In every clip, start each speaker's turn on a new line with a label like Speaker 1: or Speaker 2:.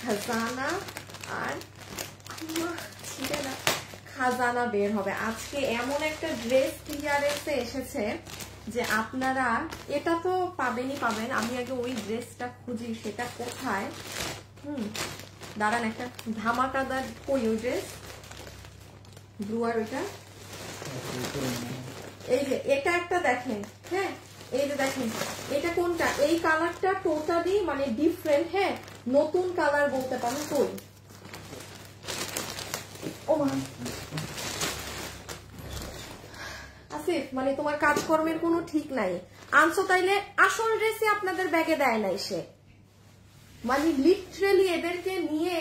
Speaker 1: খাজানা আর খাজানা বের হবে আজকে। এমন একটা ড্রেস ক্লিয়ারেন্সে এসেছে যে আপনারা এটা তো পাবেনই পাবেন। আমি আগে ওই ড্রেসটা খুঁজি, সেটা কোথায়। দাঁড়ান, একটা ধামাকাদার কই ওই ড্রেস ব্লু আর ওইটা, এই যে এটা একটা দেখেন। হ্যাঁ, এই যে দেখেন এটা কোনটা, এই কালারটা টোটালি মানে ডিফারেন্ট। হ্যাঁ, নতুন কালার বলতে পারেন। কই ও মা আসিফ, মানে তোমার কাজকর্মের কোনো ঠিক নাই। আনছো তাইলে আসল ড্রেসে আপনাদের ব্যাগে দেয় নাই সে, মানে লিটারালি এদেরকে নিয়ে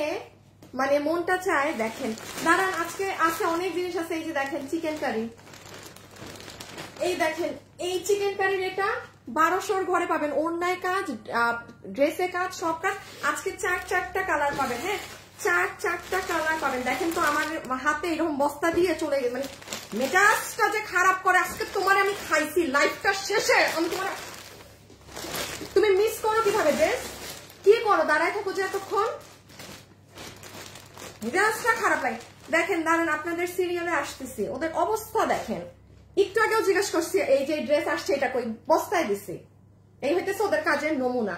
Speaker 1: মানে মনটা চায়। দেখেন দাঁড়ান, আজকে আছে অনেক জিনিস আছে। এই যে দেখেন চিকেন কারি, এই দেখেন এই চিকেন কারির এটা 1200 ঘরে পাবেন। ওড়নায় কাজ, ড্রেসে কাজ, সব কাজ। আজকে চারটা কালার পাবেন। হ্যাঁ, চারটা কালার পাবেন। দেখেন তো আমার হাতে এরকম বস্তা দিয়ে চলে গেছে, মানে মেজাজটা যে খারাপ করে। আজকে তোমার আমি খাইছি লাইফটা শেষে। আমি তোমার, তুমি মিস করো কিভাবে ড্রেস? কি করো, দাঁড়ায় থাকো যে এতক্ষণ, মেজাজটা খারাপ লাগে। দেখেন দাঁড়ান, আপনাদের সিরিয়ালে আসতেছি, ওদের অবস্থা দেখেন। একটু আগেও জিজ্ঞেস করছি এই যে ড্রেস আসছে এটা কই, বস্তায় দিছি। এই হইতেছে ওদের কাজের নমুনা।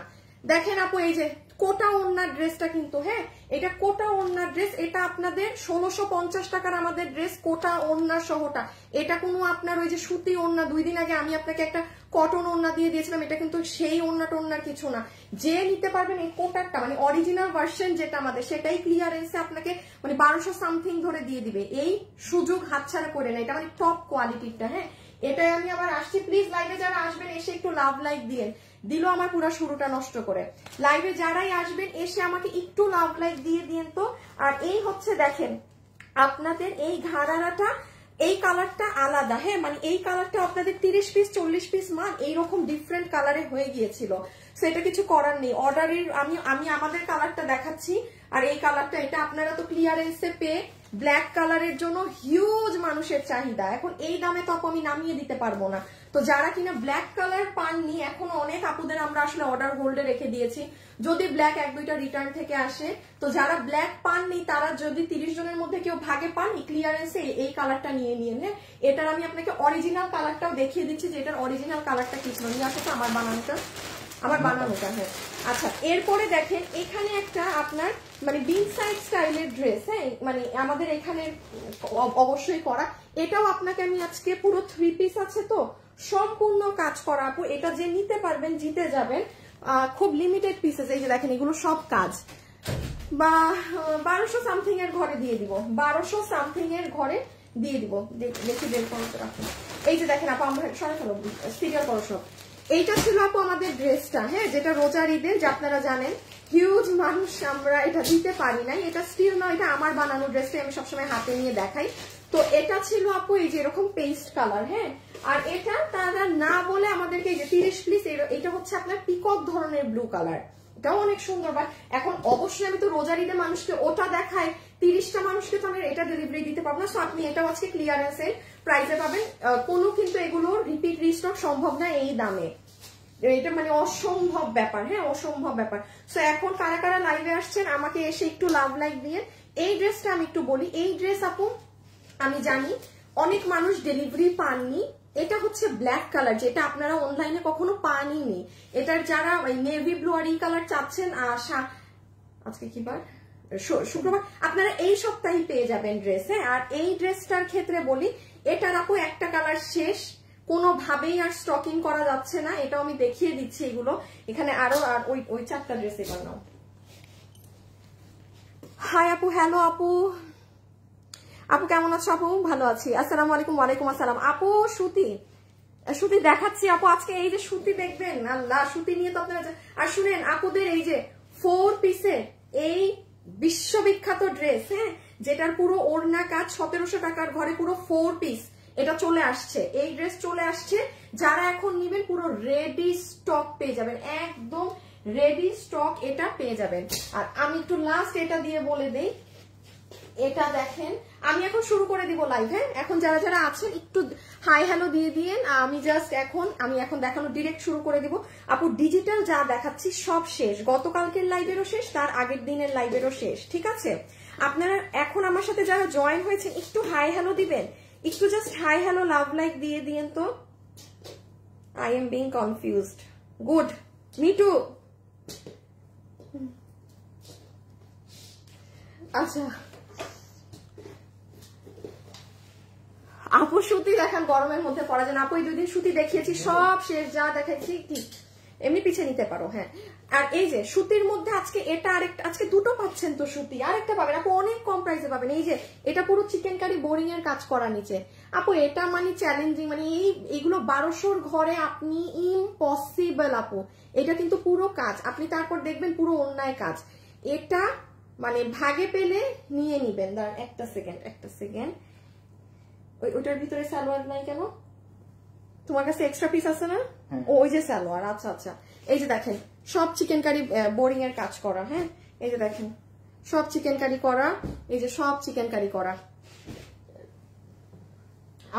Speaker 1: দেখেন আপু, এই যে কোটা ওড়নার ড্রেসটা কিন্তু, হ্যাঁ এটা কোটা ওড়নার ড্রেস। এটা আপনাদের 1650 টাকার আমাদের ড্রেস, কোটা ওড়না সহটা। এটা কোনো আপনার ওই যে সুতি ওড়না, 2 দিন আগে আমি আপনাকে একটা কটন ওড়না দিয়ে দিয়েছিলাম, এটা কিন্তু সেই ওড়না টোড়নার কিছু না। যে নিতে পারবেন এই কোটারটা, মানে অরিজিনাল ভার্সন যেটা আমাদের, সেটাই ক্লিয়ারেন্সে আপনাকে মানে 1200 সামথিং ধরে দিয়ে দিবে। এই সুযোগ হাতছাড়া করে না, এটা মানে টপ কোয়ালিটিটা। হ্যাঁ, এটাই আমি আবার আসছি। প্লিজ লাইভে যারা আসবেন এসে একটু লাভ লাইক দিয়ে দিল আমার পুরো শুরুটা নষ্ট করে। লাইভে যারাই আসবেন এসে আমাকে একটু লাভ লাইক দিয়ে দিন তো। আর এই হচ্ছে দেখেন আপনাদের এই ঘাড়ারাটা, এই কালারটা আলাদা। হ্যাঁ, মানে এই কালারটা আপনাদের 30 পিস 40 পিস মান এইরকম ডিফারেন্ট কালারে হয়ে গিয়েছিল। সেটা কিছু করার নেই। অর্ডারের আমি আমাদের কালারটা দেখাচ্ছি। আর এই কালারটা, এটা আপনারা তো ক্লিয়ারেন্সে পেয়ে ব্ল্যাক কালারের জন্য হিউজ মানুষের চাহিদা। এখন এই দামে তো আমি নামিয়ে দিতে পারবো না। তো যারা কিনা ব্ল্যাক কালার পাননি, এখনো অনেক আপুদের আমরা আসলে অর্ডার হোল্ডে রেখে দিয়েছি, যদি ব্ল্যাক 1-2টা রিটার্ন থেকে আসে। তো যারা ব্ল্যাক পাননি তারা যদি 30 জনের মধ্যে কেউ ভাগে পান, ক্লিয়ারেন্সে এই কালারটা নিয়ে নিন। হ্যাঁ, এটার আমি আপনাকে অরিজিনাল কালারটাও দেখিয়ে দিচ্ছি যে এটার অরিজিনাল কালারটা কি ছিল। নিয়ে আসো তো আমার বানানোটা। হ্যাঁ আচ্ছা, এরপরে দেখেন এখানে একটা আপনার মানে বিন সাইড স্টাইলের ড্রেস। হ্যাঁ, মানে আমাদের এখানে অবশ্যই করা। এটাও আপনাকে আমি আজকে পুরো 3 পিস আছে তো সম্পূর্ণ কাজ করা আপু। এটা যে নিতে পারবেন জিতে যাবেন। খুব লিমিটেড পিসেস। এই যে দেখেন এগুলো সব কাজ, বা 1200 সামথিং এর ঘরে দিয়ে দিব। 1200 সামথিং এর ঘরে দিয়ে দিব। দেখি বের করতে রাখুন। এই যে দেখেন আপু, আমরা সরাই ফেলো সিরিয়াল করো সব। এইটা ছিল আপু আমাদের ড্রেসটা। হ্যাঁ, যেটা রোজার ঈদের, যে আপনারা জানেন হিউজ মানুষ আমরা এটা দিতে পারি নাই। এটা স্টিল না, এটা আমার বানানো ড্রেসটা আমি সবসময় হাতে নিয়ে দেখাই। তো এটা ছিল আপু এই যে এরকম পেস্ট কালার। হ্যাঁ, আর এটা তারা না বলে আমাদেরকে এই যে 30 পিস, এটা হচ্ছে আপনার পিকক ধরনের ব্লু কালার। এটাও অনেক সুন্দর। বাট এখন অবশ্যই আমি তো রোজার ঈদে মানুষকে ওটা দেখাই, 30টা মানুষকে তো আমি এটা ডেলিভারি দিতে পারবো না। সো আপনি এটাও আজকে ক্লিয়ারেন্সের প্রাইসে পাবেন। কোনো কিন্তু এগুলো রিপিট রিস্টক সম্ভব না এই দামে। এটা মানে অসম্ভব ব্যাপার। হ্যাঁ, অসম্ভব ব্যাপার। সো এখন কারা কারা লাইভে আসছেন আমাকে এসে একটু লাভ লাইক দিয়ে। এই ড্রেসটা আমি একটু বলি। এই ড্রেস আপু আমি জানি অনেক মানুষ ডেলিভারি পাননি। এটা হচ্ছে ব্ল্যাক কালার, যেটা আপনারা অনলাইনে কখনো পানইনি। এটার যারা নেভি ব্লু আর এই কালার চাচ্ছেন, আজকে কি বার, শুক্রবার, আপনারা এই সপ্তাহে পেয়ে যাবেন ড্রেস। হ্যাঁ, আর এই ড্রেসটার ক্ষেত্রে বলি, এটার আপু একটা কালার শেষ, কোনোভাবেই আর স্টকিং করা যাচ্ছে না। এটাও আমি দেখিয়ে দিচ্ছি। এগুলো এখানে আরো, আর ওই 4টা ড্রেস এবার নাও। হাই আপু, হ্যালো আপু, আপু কেমন আছো আপু? ভালো আছি, আসসালামু আলাইকুম। ওয়ালাইকুম আসসালাম আপু। সুতি দেখাচ্ছি আপু আজকে। এই যে সুতি দেখবেন, আল্লাহ, সুতি নিয়ে তো আপনারা। আর শুনেন আপুদের এই যে 4 পিসের এই বিশ্ববিখ্যাত ড্রেস, হ্যাঁ, যেটার পুরো ওড়না কাজ, 1700 টাকার ঘরে পুরো 4 পিস এটা চলে আসছে। এই ড্রেস চলে আসছে। যারা এখন নিবেন পুরো রেডি স্টক পেয়ে যাবেন, একদম রেডি স্টক এটা পেয়ে যাবেন। আর আমি একটু লাস্ট এটা দিয়ে বলে দেই, এটা দেখেন, আমি এখন শুরু করে দিব লাইভ। হ্যাঁ, এখন যারা যারা আছেন একটু হাই হ্যালো দিয়ে দিয়েন। আমি এখন দেখানো ডিরেক্ট শুরু করে দিব। আপু ডিজিটাল যা দেখাচ্ছি সব শেষ, গতকালকের লাইভেরও শেষ, তার আগের দিনের লাইভেরও শেষ, ঠিক আছে? আপনারা এখন আমার সাথে যারা জয়েন হয়েছেন একটু হাই হ্যালো দিবেন, একটু just hi hello love like দিয়ে দিয়েন তো। I am being confused. Good, me two. আচ্ছা আপু সুতি দেখান, গরমের মধ্যে পরা যায় না। আপু এই 2 দিন সুতি দেখিয়েছি, সব শেষ, যা দেখাচ্ছি ঠিক এমনি পিছিয়ে নিতে পারো। হ্যাঁ, আর এই যে সুতির মধ্যে আজকে এটা আরেকটা, আজকে দুটো পাচ্ছেন তো সুতি, আরেকটা পাবেন আপু অনেক কম প্রাইসে পাবেন। এই যে এটা পুরো চিকেন কারি বোরিং এর কাজ করা নিচে আপু, এটা মানে চ্যালেঞ্জিং, মানে এইগুলো 1200 ঘরে আপনি ইম্পসিবল আপু। এটা কিন্তু পুরো কাজ, আপনি তারপর দেখবেন পুরো অন্যায় কাজ। এটা মানে ভাগে পেলে নিয়ে নিবেন। দাঁড়ান একটা সেকেন্ড, ওইটার ভিতরে সালোয়ার নাই কেন? তোমার কাছে এক্সট্রা পিস আছে না? ওই যে সালোয়ার। আচ্ছা আচ্ছা, এই যে দেখেন সব চিকেন কারি বোরিং এর কাজ করা। হ্যাঁ, এই যে দেখেন সব চিকেন কারি করা, এই যে সব চিকেন কারি করা।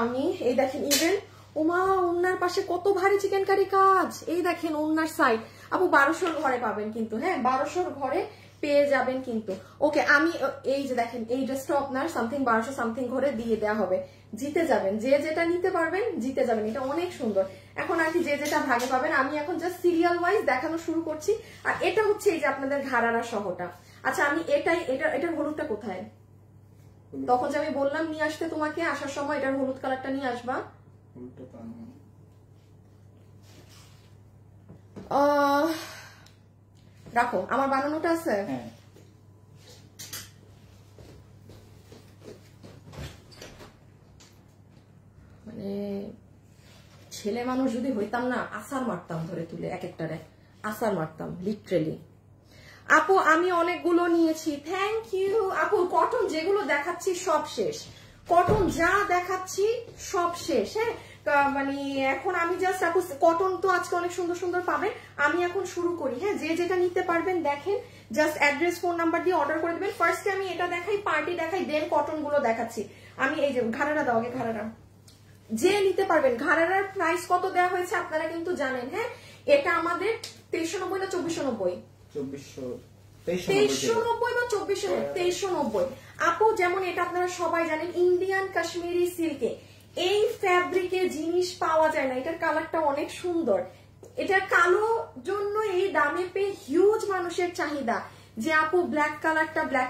Speaker 1: আমি এই দেখেন ইভেন ওমা ওনার পাশে কত ভারী চিকেন কারি কাজ, এই দেখেন ওনার সাইড। আপু 1200 ঘরে পাবেন কিন্তু। হ্যাঁ, 1200 ঘরে পেয়ে যাবেন কিন্তু। ওকে, আমি এই যে দেখেন এই ড্রেসটা আপনার সামথিং 1200 সামথিং ঘরে দিয়ে দেওয়া হবে। জিতে যাবেন, যে যেটা নিতে পারবেন জিতে যাবেন। এটা অনেক সুন্দর। এখন আর কি যে যেটা ভাগে পাবেন। আমি এখন জাস্ট সিরিয়াল ওয়াইজ দেখানো শুরু করছি। আর এটা হচ্ছে এই যে আপনাদের ঘাড়ারা সহটা। আচ্ছা, আমি এটার হলুদটা কোথায়? তখন যে আমি বললাম নিয়ে আসতে তোমাকে, আসার সময় এটার হলুদ কালারটা নিয়ে আসবা। রাখো, আমার বানানোটা আছে। মানে ছেলে মানুষ যদি হইতাম না, আসার মারতাম ধরে তুলে, এক একটারে আসার মারতাম লিটারেলি। আপু আমি অনেকগুলো নিয়েছি, থ্যাংক ইউ আপু। কটন যেগুলো দেখাচ্ছি সব শেষ, কটন যা দেখাচ্ছি সব শেষ। হ্যাঁ, মানে এখন আমি জাস্ট আপু কটন তো আজকে অনেক সুন্দর সুন্দর পাবেন। আমি এখন শুরু করি। হ্যাঁ, যে যেটা নিতে পারবেন দেখেন, জাস্ট অ্যাড্রেস ফোন নাম্বার দিয়ে অর্ডার করে দেবেন। ফার্স্টে আমি এটা দেখাই, পার্টি দেখাই, দেন কটন গুলো দেখাচ্ছি। আমি এই যে ঘাড়ারা দাও আগে, ঘাড়ারা যে নিতে পারবেন। ঘাড়ারার প্রাইস কত দেওয়া হয়েছে আপনারা কিন্তু জানেন। হ্যাঁ, এটা আমাদের 2390 না 2490? 2390 বা 2490। আপু যেমন এটা আপনারা সবাই জানেন, ইন্ডিয়ান কাশ্মীরি সিল্কে এই ফ্যাব্রিকে জিনিস পাওয়া যায় না। এটার কালারটা অনেক সুন্দর। এটা কালো জন্য এই দামে পেয়ে হিউজ মানুষের চাহিদা যে আপু ব্ল্যাক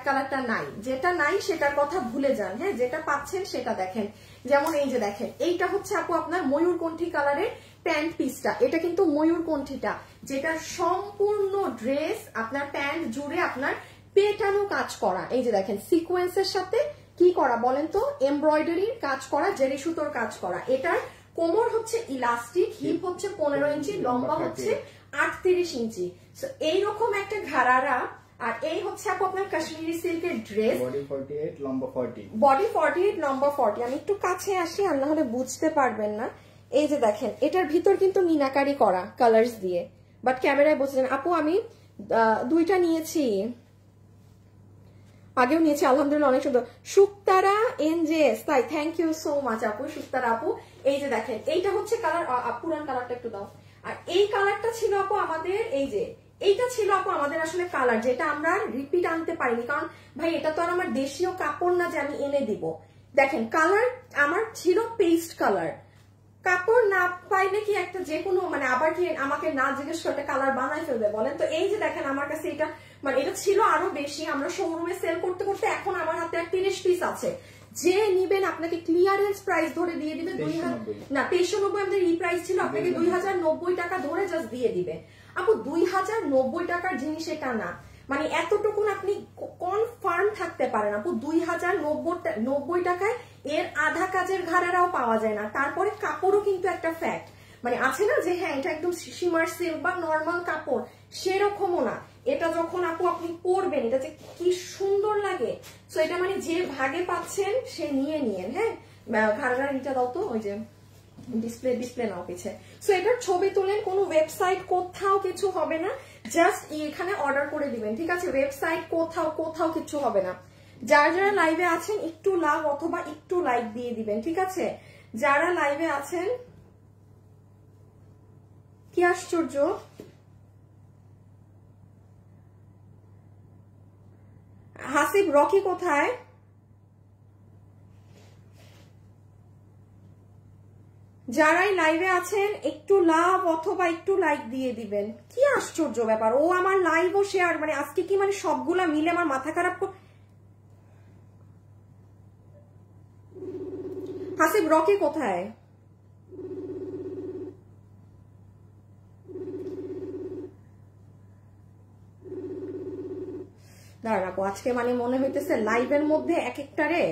Speaker 1: কালারটা নাই। যেটা নাই সেটার কথা ভুলে যান। হ্যাঁ, যেটা পাচ্ছেন সেটা দেখেন। যেমন এই যে দেখেন, এইটা হচ্ছে আপু আপনার ময়ূরকণ্ঠী কালারের প্যান্ট পিসটা। এটা কিন্তু ময়ূরকণ্ঠীটা, যেটা সম্পূর্ণ ড্রেস আপনার প্যান্ট জুড়ে আপনার পেটানো কাজ করা। এই যে দেখেন সিকোয়েন্সের সাথে কি করা বলেন তো, এমব্রয়ডারির কাজ করা, জেরি সুতোর কাজ করা। এটার কোমর হচ্ছে ইলাস্টিক, হিপ হচ্ছে 15 ইঞ্চি, লম্বা হচ্ছে 38 ইঞ্চি। এইরকম একটা ঘাড়ারা। আর এই হচ্ছে আপু আপনার কাশ্মীরি সিল্কের ড্রেস, বডি 48 লম্বা 40, বডি 48 লম্বা 40। আমি একটু কাছে আসি, আর না হলে বুঝতে পারবেন না। এই যে দেখেন এটার ভিতর কিন্তু মিনাকারি করা কালার্স দিয়ে, বাট ক্যামেরায় বোঝা যায় না। আপু আমি 2টা নিয়েছি, আগেও নিয়েছি, আলহামদুলিল্লাহ অনেক সুন্দর। শুক্তারা এনজেএস, তাই থ্যাংক ইউ সো মাচ আপু, শুক্তারা আপু। এই যে দেখেন এইটা হচ্ছে কালার, পুরান কালারটা একটু দাও। আর এই কালারটা ছিল আপু আমাদের, এই যে এইটা ছিল আপু আমাদের আসলে কালার, যেটা আমরা রিপিট আনতে পারিনি, কারণ ভাই এটা তো আর আমার দেশীয় কাপড় না যে আমি এনে দিব। দেখেন কালার আমার ছিল পেস্ট কালার। কাপড় না পাইলে কি একটা যে কোনো মানে আবার কি আমাকে না জিজ্ঞেস করে কালার বানাই ফেলবে বলেন? তো এই যে দেখেন আমার কাছে এটা মানে এটা ছিল আরো বেশি, আমরা শোরুমে সেল করতে করতে এখন আমার হাতে 30 পিস আছে। যে নিবেন আপনাকে ক্লিয়ারেন্স প্রাইস ধরে দিয়ে দিবে 2390, আমাদের এই প্রাইস ছিল, আপনাকে 2090 টাকা ধরে জাস্ট দিয়ে দিবে। আপু 2090 টাকার জিনিস এটা না, মানে এতটুকুন আপনি কনফার্ম থাকতে পারেন আপু 2090 টাকায় এর আধা কাজের ঘাড়ারাও পাওয়া যায় না। তারপরে কাপড়ও কিন্তু একটা ফ্যাক্ট, মানে আছে না যে হ্যাঁ এটা একদম শিমার সিল্ক বা নর্মাল কাপড়, সেরকমও না। এটা যখন আপু আপনি পরবেন এটা যে কি সুন্দর লাগে। সো এটা মানে যে ভাগে পাচ্ছেন সে নিয়ে নিয়েন। হ্যাঁ, ঘাড়ার নিটা দাও তো, ওই যে ডিসপ্লে নাও পিছে। সো এটার ছবি তুলেন, কোনো ওয়েবসাইট কোথাও কিছু হবে না, জাস্ট এখানে অর্ডার করে দিবেন, ঠিক আছে? ওয়েবসাইট কোথাও কিছু হবে না। যারা যারা লাইভে আছেন একটু লাভ অথবা একটু লাইক দিয়ে দিবেন, ঠিক আছে? যারা লাইভে আছেন, কি আশ্চর্য, হাসিব রকি কোথায়? যারাই লাইভে আছেন একটু লাভ অথবা একটু লাইক দিয়ে দিবেন। কি আশ্চর্য ব্যাপার, ও আমার লাইভ ও শেয়ার, মানে আজকে কি মানে সবগুলা মিলে আমার মাথা খারাপ। হাসিব রকি কোথায়? দাঁড়াবো, আজকে মানে মনে হইতেছে লাইভের মধ্যে এক একটা রে।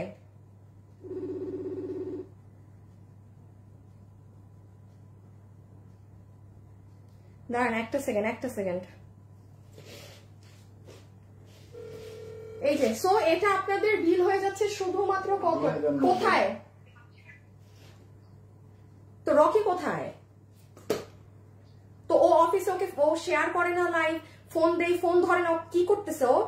Speaker 1: দাঁড়ান একটা সেকেন্ড। এই যে সো এটা আপনাদের বিল হয়ে যাচ্ছে শুধুমাত্র কত, কোথায়? তো রকি কোথায়? তো ও অফিসে, ওকে ও শেয়ার করে না লাইভ, ফোন দেই ফোন ধরে না, কি করতেছে ও?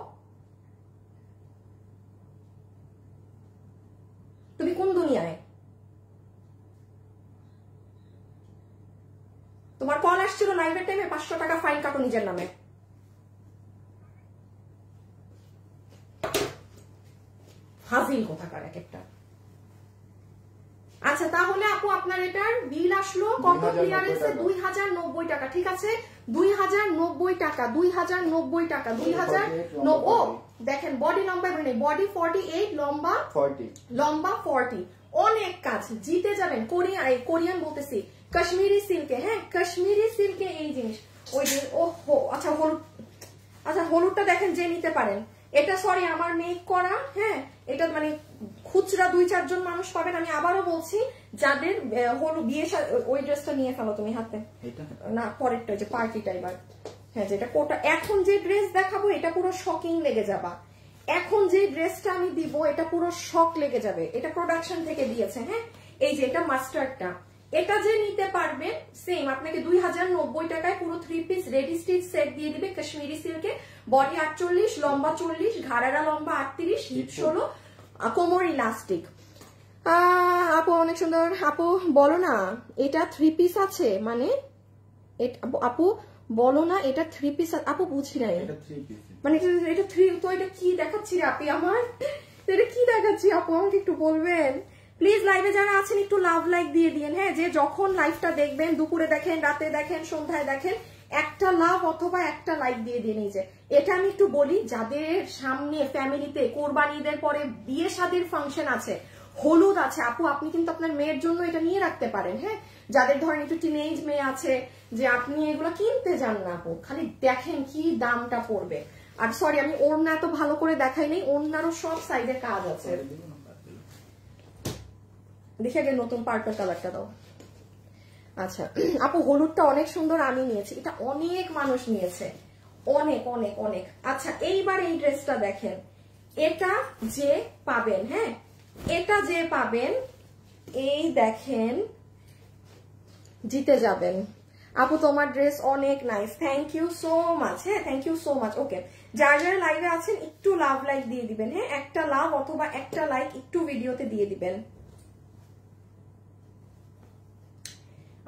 Speaker 1: তুমি কোন দুনিয়ায়? তোমার কল আসছিল লাইভের টাইমে, 500 টাকা ফাইন কাটো নিজের নামে। হাজিল কোথাকার এক একটা। আচ্ছা তাহলে আপু আপনার এটার বিল আসলো কত? ক্লিয়ারেন্সে 2090 টাকা, ঠিক আছে? 2090 টাকা, 2090 টাকা, 2090। দেখেন বডি লম্বা মানে বডি 48, লম্বা 40। অনেক কাজ, জিতে যাবেন। কোরিয়ান বলতেছি, কাশ্মীরি সিল্কে, হ্যাঁ কাশ্মীরি সিল্কে এই জিনিস। ওই ওহো আচ্ছা হলুদ, আচ্ছা হলুদটা দেখেন যে নিতে পারেন। এটা সরি আমার মেক করা, হ্যাঁ এটা মানে খুচরা 2-4 জন মানুষ পাবেন। আমি আবারও বলছি যাদের হলুদ বিয়ে, ওই ড্রেসটা নিয়ে ফেলো তুমি হাতে, না পরেরটা যে পার্টিটা এবার, হ্যাঁ যেটা কোটা। এখন যে ড্রেস দেখাবো এটা পুরো শকিং লেগে যাবা। এখন যে ড্রেসটা আমি দিব এটা পুরো শক লেগে যাবে। এটা প্রোডাকশন থেকে দিয়েছে, হ্যাঁ এই যে এটা মাস্টারটা, এটা যে নিতে পারবেন সেম আপনাকে 2090 টাকায় পুরো 3 পিস রেডি স্টিচ সেট দিয়ে দিবে কাশ্মীরি সিল্কে। বডি 48, লম্বা 40, ঘাড়ারা লম্বা 38, হিপ 16, কোমর ইলাস্টিক। আপু অনেক সুন্দর। আপু বলো না এটা 3 পিস আছে, মানে আপু বলো না এটা 3 পিস। আপু বুঝি নাই মানে এটা 3, তো এটা কি দেখাচ্ছি আপনি আমার, এটা কি দেখাচ্ছি আপু আমাকে একটু বলবেন প্লিজ? লাইভে যারা আছেন একটু লাভ লাইক দিয়ে দিন, হ্যাঁ যে যখন লাইভটা দেখবেন, দুপুরে দেখেন, রাতে দেখেন, সন্ধ্যায় দেখেন, একটা লাভ অথবা একটা লাইক দিয়ে দিন। এই যে এটা আমি একটু বলি, যাদের সামনে ফ্যামিলিতে কোরবানি ঈদের পরে বিয়ে শাদীর ফাংশন আছে, হলুদ আছে, আপু আপনি কিন্তু আপনার মেয়ের জন্য এটা নিয়ে রাখতে পারেন, হ্যাঁ যাদের ধরেন একটু টিনেজ মেয়ে আছে, যে আপনি এগুলো কিনতে যান না আপু, খালি দেখেন কি দামটা পড়বে। আর সরি আমি ওড়না এত ভালো করে দেখাই নেই, ওড়নারও সব সাইজের কাজ আছে। দেখে গেলে নতুন পার্পল কালারটা দাও। আচ্ছা আপু হলুদটা অনেক সুন্দর, আমি নিয়েছি, এটা অনেক মানুষ নিয়েছে, অনেক অনেক অনেক। আচ্ছা এইবার এই ড্রেসটা দেখেন, এটা যে পাবেন, হ্যাঁ এটা যে পাবেন, এই দেখেন জিতে যাবেন। আপু তোমার ড্রেস অনেক nice, thank you so much, হ্যাঁ thank you so much. Okay যারা যারা লাইভে আছেন একটু লাভ লাইক দিয়ে দিবেন, হ্যাঁ একটা লাভ অথবা একটা লাইক একটু ভিডিওতে দিয়ে দিবেন।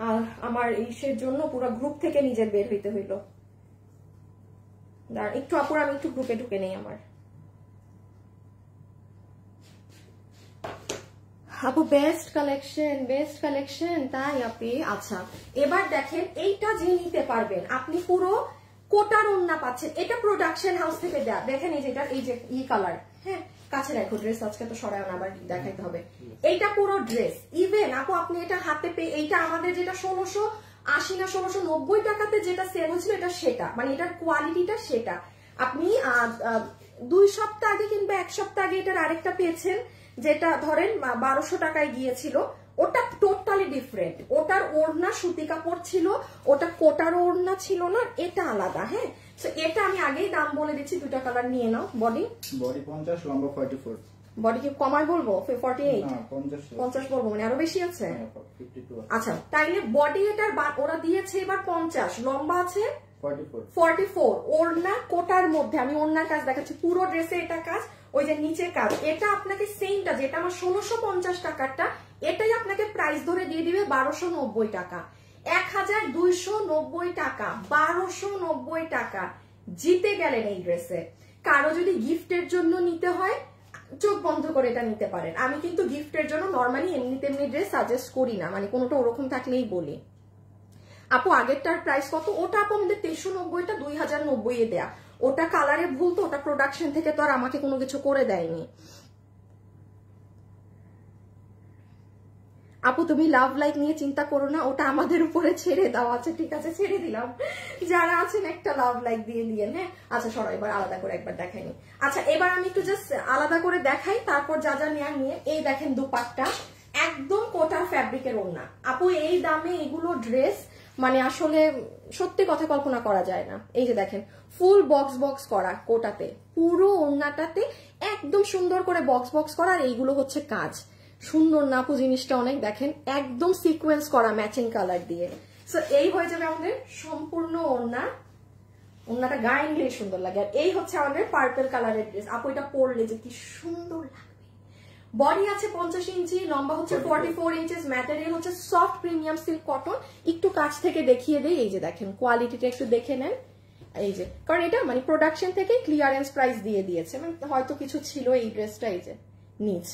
Speaker 1: আর আমার ইসের জন্য পুরো গ্রুপ থেকে নিজের বের হইতে হইলো। দাঁড়ান একটু আপুর আমি একটু গ্রুপে ঢুকে নেই আমার। আপু বেস্ট কালেকশন তাই আপনি। আচ্ছা এবার দেখেন এইটা যে নিতে পারবেন আপনি পুরো কোটার ওড়না পাচ্ছেন, এটা প্রোডাকশন হাউস থেকে দেয়া। দেখেন এই যেটা, এই যে ই কালার, হ্যাঁ কাছে রাখো ড্রেস, আজকে তো সরায় না আবার দেখাইতে হবে। এইটা পুরো ড্রেস, ইভেন আপু আপনি এটা হাতে পেয়ে, এইটা আমাদের যেটা 1680 না 1690 টাকাতে যেটা সেল হয়েছিল এটা সেটা, মানে এটার কোয়ালিটিটা সেটা। আপনি 2 সপ্তাহ আগে কিংবা 1 সপ্তাহ আগে এটার আরেকটা পেয়েছেন যেটা ধরেন 1200 টাকায় গিয়েছিল, ওটা টোটালি ডিফারেন্ট। ওটার ওড়না সুতি কাপড় ছিল, ওটা কোটার ওড়না ছিল না, এটা আলাদা, হ্যাঁ এটা আমি আগেই দাম বলে দিচ্ছি। 2টা কালার নিয়ে নাও। বডি 50, লম্বা 44। বডি কি কমায় বলবো? 48 না 50 বলবো, মানে আরো বেশি আছে। আচ্ছা তাইলে বডি এটার ওরা দিয়েছে এবার 50, লম্বা আছে 44 ওড়না কোটার মধ্যে। আমি ওড়নার কাজ দেখাচ্ছি, পুরো ড্রেসে এটা কাজ, ওই যে নিচে কাজ। এটা আপনাকে সেমটা যেটা আমার 1650 টাকারটা, এটাই আপনাকে প্রাইস ধরে দিয়ে দিবে 1290 টাকা। 1290 টাকা, 1290 টাকা জিতে গেলেন এই ড্রেসে। কারো যদি গিফটের জন্য নিতে হয় চোখ বন্ধ করে এটা নিতে পারেন। আমি কিন্তু গিফটের জন্য নর্মালি এমনি তেমনি ড্রেস সাজেস্ট করি না, মানে কোনোটা ওরকম থাকলেই বলি। আপু আগেরটার প্রাইস কত? ওটা আপু আমাদের 1390টা 2090 এ দেয়া, ওটা কালারে ভুল তো, ওটা প্রোডাকশন থেকে তো আর আমাকে কোনো কিছু করে দেয়নি। আপু তুমি লাভ লাইক নিয়ে চিন্তা করো না, ওটা আমাদের উপরে ছেড়ে দাও। আচ্ছা ঠিক আছে, ছেড়ে দিলাম, যারা আছেন একটা লাভ লাইক দিয়ে দিয়েন। হ্যাঁ আচ্ছা সরো, এবার আলাদা করে একবার দেখাইনি। আচ্ছা এবার আমি একটু জাস্ট আলাদা করে দেখাই, তারপর যা যা নেওয়ার নিয়ে। এই দেখেন দুপাট্টা, একদম কোটা ফ্যাব্রিকের ওড়না। আপু এই দামে এগুলো ড্রেস মানে আসলে সত্যি কথা কল্পনা করা যায় না। এই যে দেখেন ফুল বক্স বক্স করা কোটাতে, পুরো ওড়নাটাতে একদম সুন্দর করে বক্স বক্স করা। আর এইগুলো হচ্ছে কাজ, সুন্দর না আপু জিনিসটা অনেক? দেখেন একদম সিকোয়েন্স করা ম্যাচিং কালার দিয়ে। সো এই হয়ে যাবে আমাদের সম্পূর্ণ ওড়না। ওড়নাটা গায়ে নিলে সুন্দর লাগে। আর এই হচ্ছে আমাদের পার্পল কালারের ড্রেস। আপু এটা পরলে যে কি সুন্দর লাগবে। বডি আছে 50 ইঞ্চি, লম্বা হচ্ছে 44 ইঞ্চেস, ম্যাটেরিয়াল হচ্ছে সফট প্রিমিয়াম সিল্ক কটন। একটু কাছ থেকে দেখিয়ে দেই, এই যে দেখেন কোয়ালিটিটা একটু দেখে নেন। এই যে কারণ এটা মানে প্রোডাকশন থেকে ক্লিয়ারেন্স প্রাইস দিয়ে দিয়েছে, মানে হয়তো কিছু ছিল এই ড্রেসটা। এই যে নিচ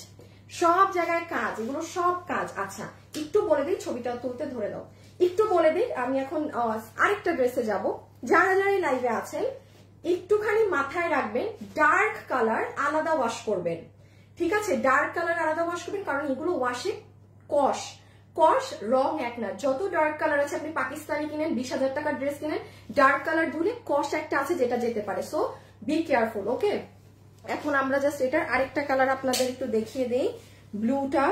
Speaker 1: সব জায়গায় কাজ, এগুলো সব কাজ। আচ্ছা একটু বলে দিই, ছবিটা তুলতে ধরে দাও, একটু বলে দিই। আমি এখন আরেকটা ড্রেসে যাব। যারা যারা এই লাইভে আছেন একটুখানি মাথায় রাখবেন, ডার্ক কালার আলাদা ওয়াশ করবেন, ঠিক আছে? ডার্ক কালার আলাদা ওয়াশ করবেন, কারণ এগুলো ওয়াশে কস রং এক না। যত ডার্ক কালার আছে, আপনি পাকিস্তানি কিনেন, 20,000 টাকার ড্রেস কিনেন, ডার্ক কালার ধুলে কস একটা আছে যেটা যেতে পারে। সো বি কেয়ারফুল, ওকে? এখন আমরা জাস্ট এটার আরেকটা কালার আপনাদের একটু দেখিয়ে দেই, ব্লুটা।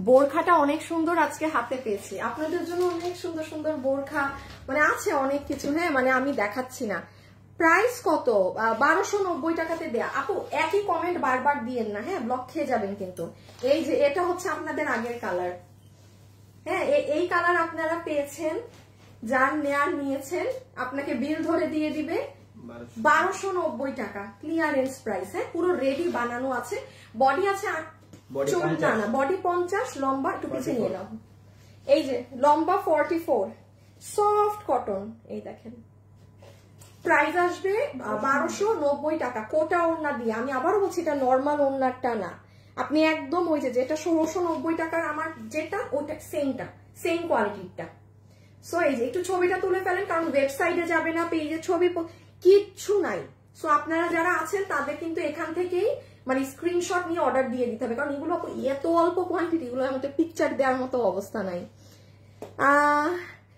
Speaker 1: বোরখাটা অনেক সুন্দর আজকে হাতে পেয়েছি আপনাদের জন্য, অনেক সুন্দর সুন্দর বোরখা মানে আছে অনেক কিছু। হ্যাঁ মানে আমি দেখাচ্ছি না। প্রাইস কত? 1290 টাকাতে দেয়া। আপু একই কমেন্ট বারবার দিয়েন না, হ্যাঁ ব্লক খেয়ে যাবেন কিন্তু। এই যে এটা হচ্ছে আপনাদের আগের কালার, হ্যাঁ এই কালার আপনারা পেয়েছেন, যার নেয়ার নিয়েছেন আপনাকে বিল ধরে দিয়ে দিবে 1290 টাকা ক্লিয়ারেন্স প্রাইস। হ্যাঁ পুরো রেডি বানানো আছে। বডি আছে না বডি 50, লম্বা একটু পিছিয়ে নিয়ে নাও। এই যে লম্বা 44, সফট কটন। এই দেখেন প্রাইস আসবে 1290 টাকা কোটা ওড়না দিয়ে। আমি আবারও বলছি এটা নর্মাল ওড়নাটা না, আপনি একদম ওই যে যেটা 1690 টাকার আমার যেটা, ওটা সেম কোয়ালিটিটা। সো এই যে একটু ছবিটা তুলে ফেলেন, কারণ ওয়েবসাইটে যাবে না, পেজে ছবি কিচ্ছু নাই। সো আপনারা যারা আছেন তাদের কিন্তু এখান থেকেই মানে স্ক্রিনশট নিয়ে অর্ডার দিয়ে দিতে হবে, কারণ এগুলো এত অল্প কোয়ান্টিটি, এগুলো আমাদের পিকচার দেওয়ার মতো অবস্থা নাই।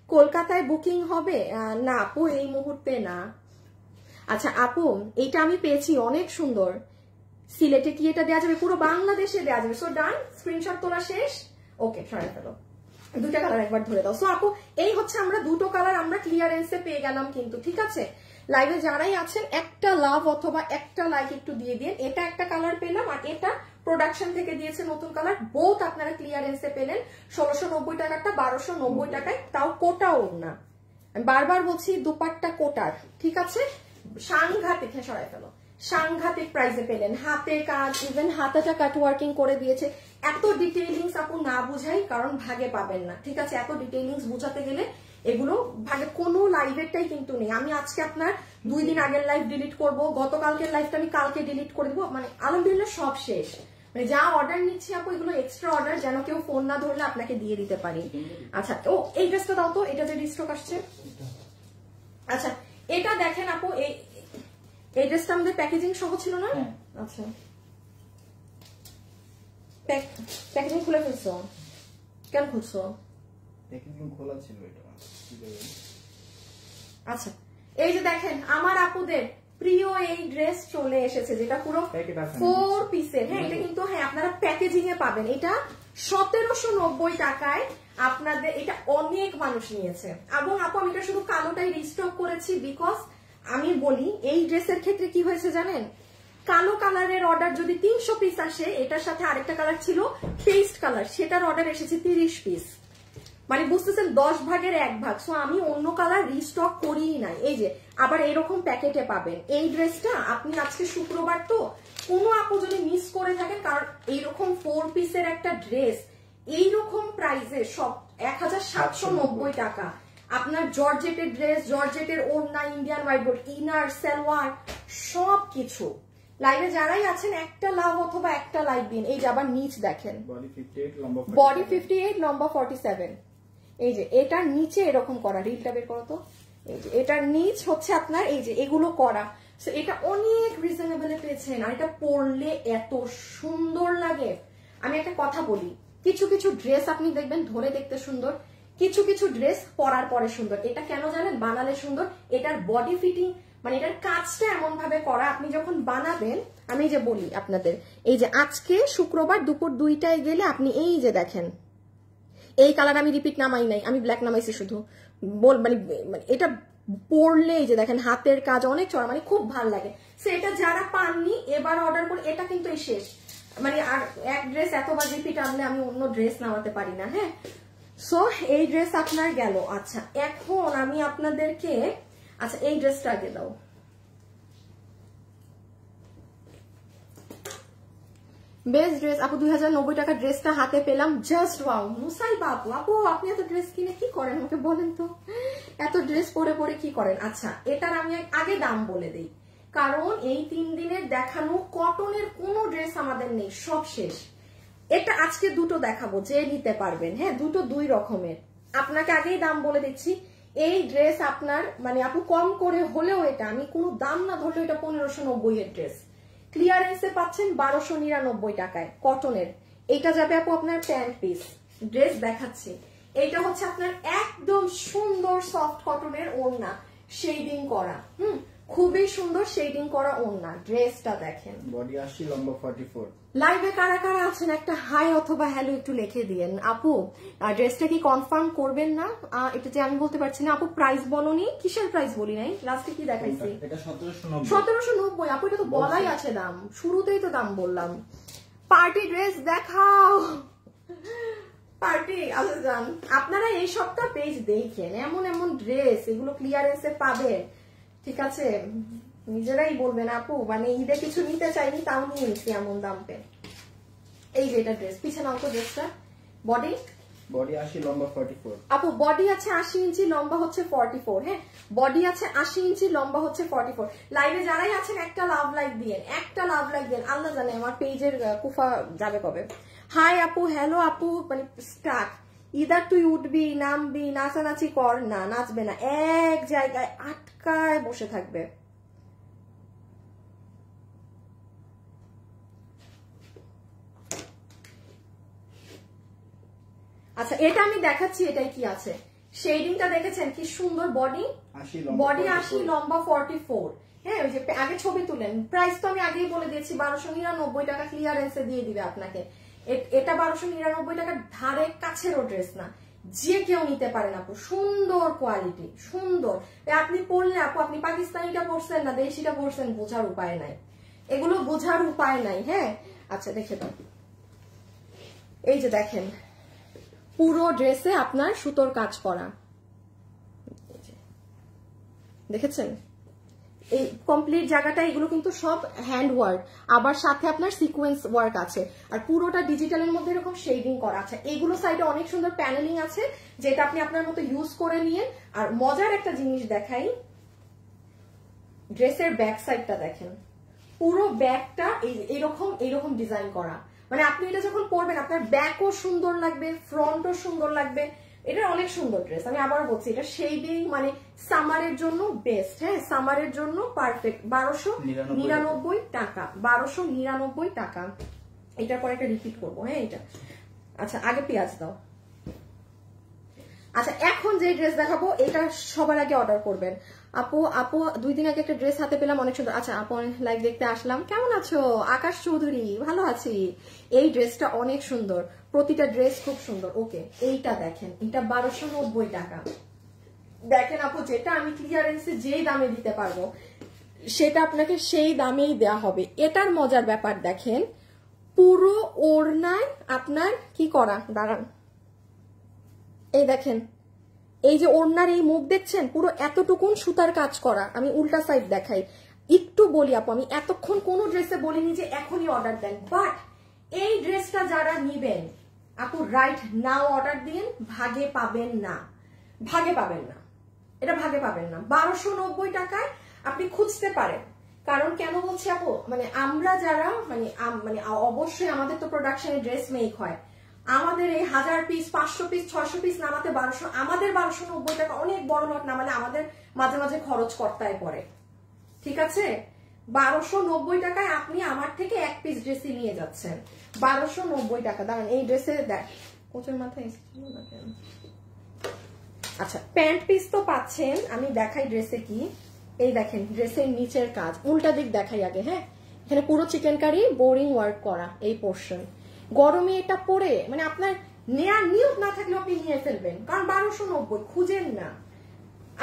Speaker 1: কলকাতায় বুকিং হবে না আপু এই মুহূর্তে না। আচ্ছা আপু এইটা আমি পেয়েছি অনেক সুন্দর, সিলেটে কি এটা দেওয়া যাবে? পুরো বাংলাদেশে দেওয়া যাবে। সো ডান, স্ক্রিনশট তোলা শেষ। ওকে সরাই ফেলো, দুটা কালার একবার ধরে দাও। সো আপু এই হচ্ছে আমরা দুটো কালার আমরা ক্লিয়ারেন্সে পেয়ে গেলাম কিন্তু, ঠিক আছে? লাইভে যারাই আছেন একটা লাভ অথবা একটা লাইক একটু দিয়ে দিন। এটা একটা কালার পেলাম, আর এটা প্রোডাকশন থেকে দিয়েছে নতুন কালার। বোথ আপনারা ক্লিয়ারেন্সে পেলেন। 1690 টাকাটা 1290 টাকায়, তাও কোটা ওড়না। আমি বারবার বলছি দুপাট্টা কোটার, ঠিক আছে? সাংঘাতিক, হ্যাঁ সরাই ফেলো, সাংঘাতিক প্রাইসে পেলেন। হাতে কাজ, ইভেন হাতাটা কাট ওয়ার্কিং করে দিয়েছে। এত ডিটেইলিংস আপু না বুঝাই, কারণ ভাগে পাবেন না, ঠিক আছে? এত ডিটেইলিংস বুঝাতে গেলে এগুলো ভাগে কোনো লাইভেরটাই কিন্তু নেই। আমি আজকে আপনার 2 দিন আগের লাইভ ডিলিট করব, গতকালকের লাইভটা আমি কালকে ডিলিট করে দিব, মানে আলহামদুলিল্লাহ সব শেষ। মানে যা অর্ডার নিচ্ছি আপু এগুলো এক্সট্রা অর্ডার, যেন কেউ ফোন না ধরলে আপনাকে দিয়ে দিতে পারি। আচ্ছা ও এই ড্রেসটা দাও তো, এটা যে রিস্টক আসছে। আচ্ছা এটা দেখেন আপু, এই ড্রেসটা আমাদের প্যাকেজিং সহ ছিল না? আচ্ছা প্যাকেজিং খুলে ফেলছো কেন? খুলছো?
Speaker 2: প্যাকেজিং খোলা ছিল এটা।
Speaker 1: আচ্ছা এই যে দেখেন আমার আপুদের প্রিয় এই ড্রেস চলে এসেছে, যেটা পুরো 4 পিসের। হ্যাঁ এটা কিন্তু হ্যাঁ আপনারা প্যাকেজিং এ পাবেন। এটা 1790 টাকায় আপনাদের, এটা অনেক মানুষ নিয়েছে। এবং আপু আমি এটা শুধু কালোটাই রিস্টক করেছি, বিকজ আমি বলি এই ড্রেসের ক্ষেত্রে কি হয়েছে জানেন, কালো কালারের অর্ডার যদি 300 পিস আসে, এটার সাথে আরেকটা কালার ছিল পেস্ট কালার, সেটার অর্ডার এসেছে 30 পিস, মানে বুঝতেছেন 10 ভাগের 1 ভাগ। সো আমি অন্য কালার রিস্টক করিই নাই। এই যে আবার এরকম প্যাকেটে পাবেন এই ড্রেসটা। আপনি আজকে শুক্রবার তো, কোনো আপু যদি মিস করে থাকেন, কারণ এইরকম 4 পিসের একটা ড্রেস এইরকম প্রাইসে সব 1790 টাকা। আপনার জর্জেটের ড্রেস, জর্জেটের ওড়না, Indian white gold, inner, salwar সবকিছু। লাইভে যারাই আছেন একটা লাভ অথবা একটা লাইভ দিন। এই যে আবার নিচ দেখেন, বডি 58 লম্বা 47। এই যে এটার নিচে এরকম করা, রিলটা বের করো তো। এই যে এটার নিচ হচ্ছে আপনার এই যে এগুলো করা। সো এটা অনেক রিজনেবলে পেয়েছেন, আর এটা পরলে এত সুন্দর লাগে। আমি একটা কথা বলি, কিছু কিছু ড্রেস আপনি দেখবেন ধরে দেখতে সুন্দর, কিছু কিছু ড্রেস পরার পরে সুন্দর। এটা কেন জানেন বানালে সুন্দর? এটার বডি ফিটিং, মানে এটার কাজটা এমন ভাবে করা, আপনি যখন বানাবেন, আমি যে বলি আপনাদের, এই যে আজকে শুক্রবার দুপুর 2টায় গেলে আপনি এই যে দেখেন, এই কালার আমি রিপিট নামাই নাই, আমি ব্ল্যাক নামাইছি শুধু। মানে এটা পরলে এই যে দেখেন হাতের কাজ অনেক চড়া, মানে খুব ভালো লাগে। সো এটা যারা পাননি এবার অর্ডার করে, এটা কিন্তু এই শেষ, মানে আর এক ড্রেস এতবার রিপিট আনলে আমি অন্য ড্রেস নামাতে পারি না। হ্যাঁ, সো এই ড্রেস আপনার গেল। আচ্ছা এখন আমি আপনাদেরকে, আচ্ছা এই ড্রেসটা আগে দাও। বেস্ট ড্রেস আপু, 2090 টাকা ড্রেসটা হাতে পেলাম, জাস্ট ওয়াও। মুসাইবা আপু, আপু আপনি এত ড্রেস কিনে কি করেন আমাকে বলেন তো, এত ড্রেস পরে পরে কি করেন? আচ্ছা এটার আমি আগে দাম বলে দিই, কারণ এই 3 দিনের দেখানো কটনের কোনো ড্রেস আমাদের নেই, সব শেষ। এটা আজকে দুটো দেখাবো, যে নিতে পারবেন। হ্যাঁ, দুটো 2 রকমের। আপনাকে আগেই দাম বলে দিচ্ছি, এই ড্রেস আপনার মানে আপু কম করে হলেও, এটা আমি কোনো দাম না ধরলেও এটা 1590 এর ড্রেস, ক্লিয়ারেন্সে পাচ্ছেন 1299 টাকায় কটনের। এটা যাবে আপু আপনার প্যান্ট পিস। ড্রেস দেখাচ্ছি, এইটা হচ্ছে আপনার একদম সুন্দর সফট কটনের ওড়না, শেডিং করা, খুবই সুন্দর শেডিং করা ওড়না। ড্রেসটা দেখেন,
Speaker 2: বডি 80 লম্বা 44।
Speaker 1: লাইভে কারা কারা আছেন একটা হাই অথবা হ্যালো একটু লিখে দিয়েন। আপু ড্রেসটা কি কনফার্ম করবেন না? এটা যে আমি বলতে পারছি না। আপু প্রাইস বলনি, কিসের প্রাইস বলি নাই, লাস্টে কি দেখাইছি?
Speaker 2: এটা 1790।
Speaker 1: 1790 আপু, এটা তো বলাই আছে দাম, শুরুতেই তো দাম বললাম। পার্টি ড্রেস দেখাও, পার্টি। আচ্ছা যান, আপনারা এই সপ্তাহ পেজ দেখেন, এমন এমন ড্রেস এগুলো ক্লিয়ারেন্সে পাবেন, ঠিক আছে? নিজেরাই বলবেন আপু মানে ঈদে কিছু নিতে চাইনি তাও নিয়ে নিচ্ছি এমন দাম পে। এই যে এটা ড্রেস, পিছনে অল্প ড্রেসটা, বডি
Speaker 2: 80 লম্বা 44।
Speaker 1: আপু বডি আছে 80 ইঞ্চি, লম্বা হচ্ছে 44। হ্যাঁ, বডি আছে 80 ইঞ্চি, লম্বা হচ্ছে 44। লাইভে যারাই আছেন একটা লাভ লাইক দিয়েন, একটা লাভ লাইক দেন। আল্লাহ জানে আমার পেজের কুফা যাবে কবে। হাই আপু, হ্যালো আপু, মানে স্টার্ট। ইদার তুই উঠবি, নামবি, নাচানাচি কর। না, নাচবে না, এক জায়গায় আটকায় বসে থাকবে। আচ্ছা এটা আমি দেখাচ্ছি, এটাই কি আছে, শেডিংটা দেখেছেন কি সুন্দর। বডি 80 লম্বা 44। হ্যাঁ, ওই যে আগে ছবি তুলেন। প্রাইস তো আমি আগেই বলে দিয়েছি, 1299 টাকা ক্লিয়ারেন্সে দিয়ে দিবে আপনাকে। এটা 1299 টাকার ধারে কাছেরও ড্রেস না, যে কেউ নিতে পারেন আপু। সুন্দর কোয়ালিটি, সুন্দর। আপনি পরলে আপু, আপনি পাকিস্তানিটা পরছেন না দেশিটা পরছেন, বোঝার উপায় নাই, এগুলো বোঝার উপায় নাই। হ্যাঁ, আচ্ছা দেখে দাও, এই যে দেখেন পুরো ড্রেসে আপনার সুতোর কাজ করা, দেখেছেন? এই কমপ্লিট জায়গাটা, এগুলো কিন্তু সব হ্যান্ড ওয়ার্ক, আবার সাথে আপনার সিকোয়েন্স ওয়ার্ক আছে, আর পুরোটা ডিজিটালের মধ্যে এরকম শেডিং করা আছে। এগুলো সাইডে অনেক সুন্দর প্যানেলিং আছে, যেটা আপনি আপনার মতো ইউজ করে নিয়ে। আর মজার একটা জিনিস দেখাই, ড্রেসের ব্যাক সাইডটা দেখেন, পুরো ব্যাকটা এইরকম ডিজাইন করা, মানে আপনি এটা যখন পরবেন আপনার ব্যাকও সুন্দর লাগবে, ফ্রন্টও সুন্দর লাগবে। এটা অনেক সুন্দর ড্রেস, আমি আবার বলছি, এটা শেডিং মানে সামারের জন্য বেস্ট। হ্যাঁ, সামারের জন্য পারফেক্ট। 1299 টাকা, 1299 টাকা। এটার পর একটা রিপিট করবো। হ্যাঁ, এটা আচ্ছা আগে পেঁয়াজ দাও। আচ্ছা এখন যে ড্রেস দেখাবো এটা সবার আগে অর্ডার করবেন। আপু 2 দিন আগে একটা ড্রেস হাতে পেলাম, অনেক সুন্দর। আচ্ছা আপু লাইভ দেখতে আসলাম, কেমন আছো? আকাশ চৌধুরী, ভালো আছি। এই ড্রেসটা অনেক সুন্দর, প্রতিটা ড্রেস খুব সুন্দর। ওকে, এইটা দেখেন, এটা 1290 টাকা। দেখেন আপু, যেটা আমি ক্লিয়ারেন্সে যেই দামে দিতে পারবো সেটা আপনাকে সেই দামেই দেয়া হবে। এটার মজার ব্যাপার দেখেন, পুরো ওড়নায় আপনার কি করা, দাঁড়ান, এই দেখেন, এই যে ওড়নার এই মুখ দেখছেন, পুরো এতটুকুন সুতার কাজ করা। আমি উল্টা সাইড দেখাই, একটু বলি আপু, আমি এতক্ষণ কোনো ড্রেসে বলিনি যে এখনই অর্ডার দেন, বাট এই ড্রেসটা যারা নিবেন আপু রাইট নাও অর্ডার দিন, ভাগে পাবেন না, ভাগে পাবেন না, এটা ভাগে পাবেন না। 1290 টাকায় আপনি খুঁজতে পারেন। কারণ কেন বলছি আপু, মানে আমরা যারা মানে অবশ্যই আমাদের তো প্রোডাকশনে ড্রেস মেক হয়, আমাদের এই 1000 পিস 500 পিস 600 পিস নামাতে 1200, আমাদের 1290 টাকা, অনেক বড় লট নামালে আমাদের মাঝে মাঝে খরচ করতেই পড়ে, ঠিক আছে? 1290 টাকায় আপনি আমার থেকে এক পিস ড্রেসই নিয়ে যাচ্ছেন, 1290 টাকা। দাঁড়ান, এই ড্রেসে দেখ কোচের মাথায় এসেছিল না কেন। আচ্ছা, প্যান্ট পিস তো পাচ্ছেন, আমি দেখাই ড্রেসে কি। এই দেখেন ড্রেসের নিচের কাজ, উল্টা দিক দেখাই আগে। হ্যাঁ, এখানে পুরো চিকেন কারি বোরিং ওয়ার্ক করা এই পোর্শন। গরমে এটা পরে মানে আপনার নেয়ার নিয়ত না থাকলে আপনি নিয়ে ফেলবেন, কারণ 1290 খুঁজেন না।